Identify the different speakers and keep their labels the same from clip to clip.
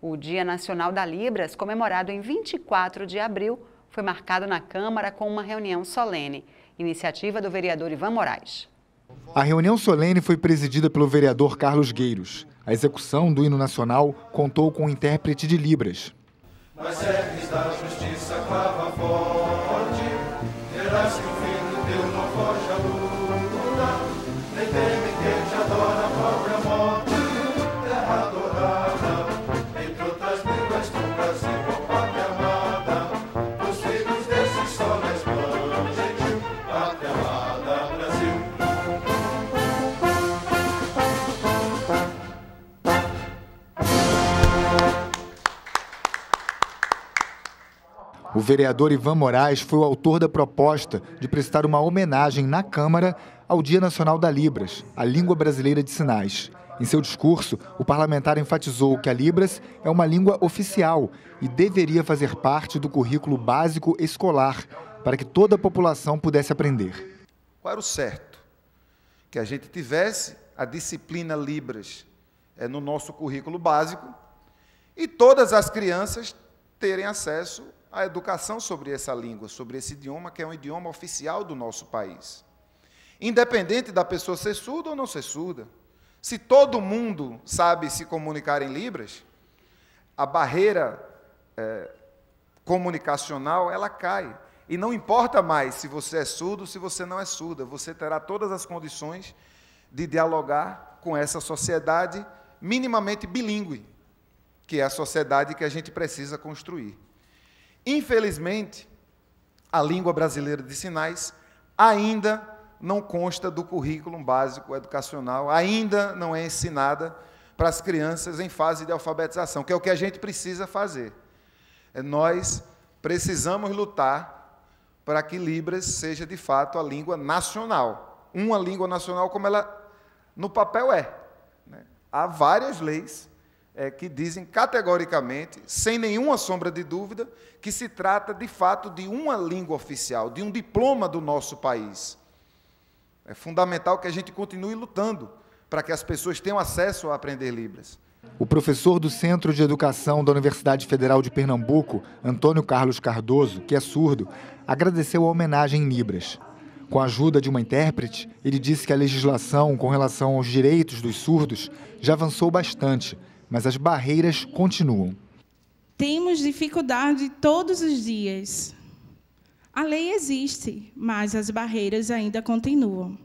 Speaker 1: O Dia Nacional da Libras, comemorado em 24 de abril, foi marcado na Câmara com uma reunião solene, iniciativa do vereador Ivan Moraes.
Speaker 2: A reunião solene foi presidida pelo vereador Carlos Gueiros. A execução do hino nacional contou com um intérprete de Libras.
Speaker 3: Mas serves da justiça clava forte, verás que o filho teu não foge à luta, nem teme quem te adora a própria morte, terra adorada, entre outras línguas do Brasil, ó pátria amada, os filhos desse sol resplandente, pátria amada, Brasil.
Speaker 2: O vereador Ivan Moraes foi o autor da proposta de prestar uma homenagem na Câmara ao Dia Nacional da Libras, a língua brasileira de sinais. Em seu discurso, o parlamentar enfatizou que a Libras é uma língua oficial e deveria fazer parte do currículo básico escolar, para que toda a população pudesse aprender.
Speaker 4: Qual era o certo? Que a gente tivesse a disciplina Libras no nosso currículo básico e todas as crianças terem acesso à educação sobre essa língua, sobre esse idioma, que é um idioma oficial do nosso país. Independente da pessoa ser surda ou não ser surda. Se todo mundo sabe se comunicar em Libras, a barreira comunicacional, ela cai. E não importa mais se você é surdo ou se você não é surda, você terá todas as condições de dialogar com essa sociedade minimamente bilíngue, que é a sociedade que a gente precisa construir. Infelizmente, a língua brasileira de sinais ainda não consta do currículo básico educacional, ainda não é ensinada para as crianças em fase de alfabetização, que é o que a gente precisa fazer. Nós precisamos lutar para que Libras seja, de fato, a língua nacional. Uma língua nacional como ela, no papel, é. Há várias leis que dizem categoricamente, sem nenhuma sombra de dúvida, que se trata, de fato, de uma língua oficial, de um diploma do nosso país. É fundamental que a gente continue lutando para que as pessoas tenham acesso a aprender Libras.
Speaker 2: O professor do Centro de Educação da Universidade Federal de Pernambuco, Antônio Carlos Cardoso, que é surdo, agradeceu a homenagem em Libras. Com a ajuda de uma intérprete, ele disse que a legislação com relação aos direitos dos surdos já avançou bastante, mas as barreiras continuam.
Speaker 5: Temos dificuldade todos os dias. A lei existe, mas as barreiras ainda continuam.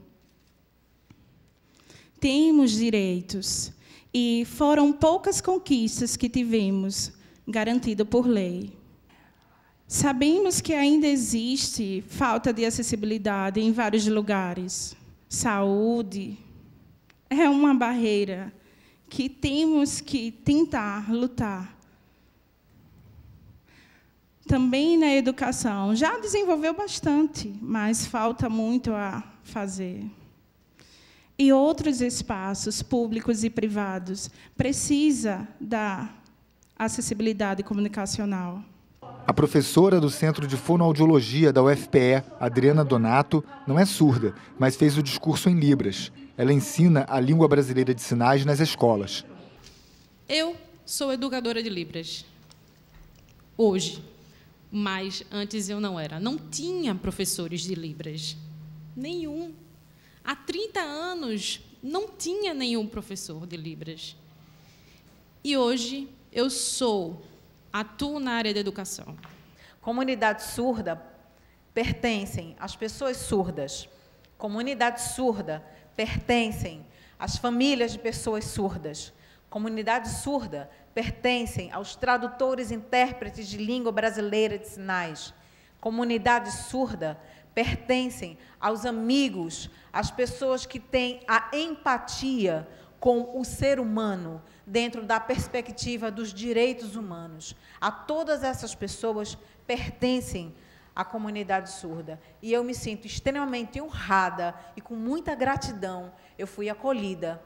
Speaker 5: Temos direitos, e foram poucas conquistas que tivemos garantidas por lei. Sabemos que ainda existe falta de acessibilidade em vários lugares. Saúde é uma barreira que temos que tentar lutar. Também na educação, já desenvolveu bastante, mas falta muito a fazer. E outros espaços públicos e privados precisa da acessibilidade comunicacional.
Speaker 2: A professora do Centro de Fonoaudiologia da UFPE, Adriana Donato, não é surda, mas fez o discurso em Libras. Ela ensina a língua brasileira de sinais nas escolas.
Speaker 6: Eu sou educadora de Libras, hoje, mas antes eu não era. Não tinha professores de Libras, nenhum. Há 30 anos não tinha nenhum professor de Libras. E hoje eu atuo na área da educação.
Speaker 7: Comunidade surda pertencem às pessoas surdas. Comunidade surda pertencem às famílias de pessoas surdas. Comunidade surda pertencem aos tradutores e intérpretes de língua brasileira de sinais. Comunidade surda pertencem aos amigos, às pessoas que têm a empatia com o ser humano, dentro da perspectiva dos direitos humanos. A todas essas pessoas pertencem à comunidade surda. E eu me sinto extremamente honrada e com muita gratidão. Eu fui acolhida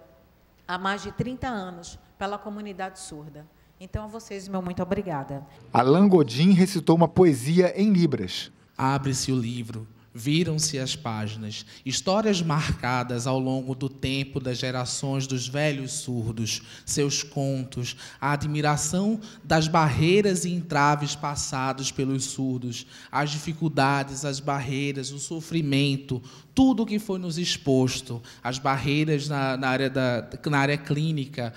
Speaker 7: há mais de 30 anos pela comunidade surda. Então, a vocês, meu muito obrigada.
Speaker 2: Alain Godin recitou uma poesia em Libras.
Speaker 8: Abre-se o livro, Viram-se as páginas, histórias marcadas ao longo do tempo das gerações dos velhos surdos, seus contos, a admiração das barreiras e entraves passados pelos surdos, as dificuldades, as barreiras, o sofrimento, tudo o que foi nos exposto, as barreiras na área clínica,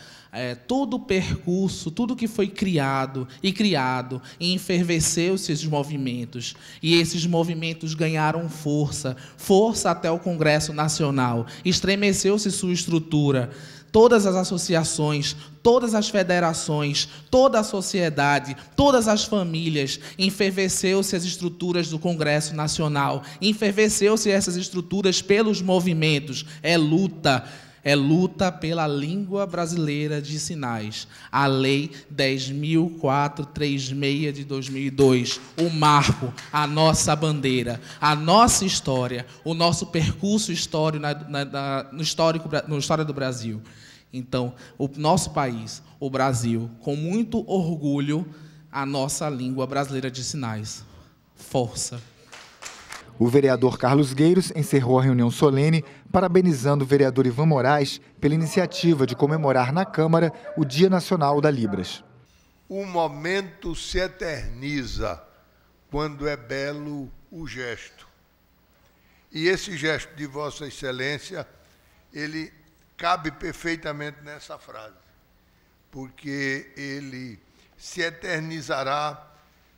Speaker 8: todo o percurso, tudo que foi criado, e enferveceu-se esses movimentos. E esses movimentos ganharam força até o Congresso Nacional. Estremeceu-se sua estrutura. Todas as associações, todas as federações, toda a sociedade, todas as famílias, enferveceu-se as estruturas do Congresso Nacional, enferveceu-se essas estruturas pelos movimentos. É luta pela língua brasileira de sinais. A Lei 10.436 de 2002, o marco, a nossa bandeira, a nossa história, o nosso percurso histórico no história do Brasil. Então, o nosso país, o Brasil, com muito orgulho, a nossa língua brasileira de sinais. Força!
Speaker 2: O vereador Carlos Gueiros encerrou a reunião solene, parabenizando o vereador Ivan Moraes pela iniciativa de comemorar na Câmara o Dia Nacional da Libras.
Speaker 9: O momento se eterniza quando é belo o gesto. E esse gesto de Vossa Excelência, ele cabe perfeitamente nessa frase, porque ele se eternizará,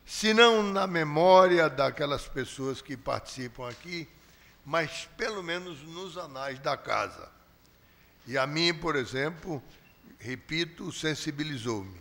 Speaker 9: se não na memória daquelas pessoas que participam aqui, mas pelo menos nos anais da casa. E a mim, por exemplo, repito, sensibilizou-me.